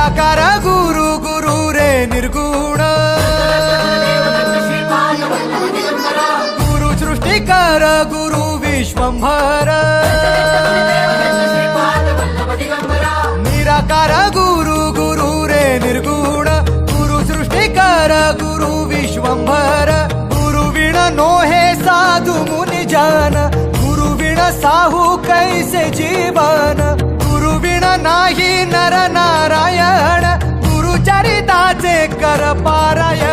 निराकार गुरु गुरु रे निर्गुण गुरु सृष्टिकर गुरु विश्वंभर निराकार गुरु गुरु रे निर्गुण गुरु सृष्टिकर गुरु विश्वंभर गुरु विण नोहे साधु मुनि जन गुरु विण साहू कैसे जीवन गुरु विण नाही नर नारायण गुरु चरिताचे कर पारायण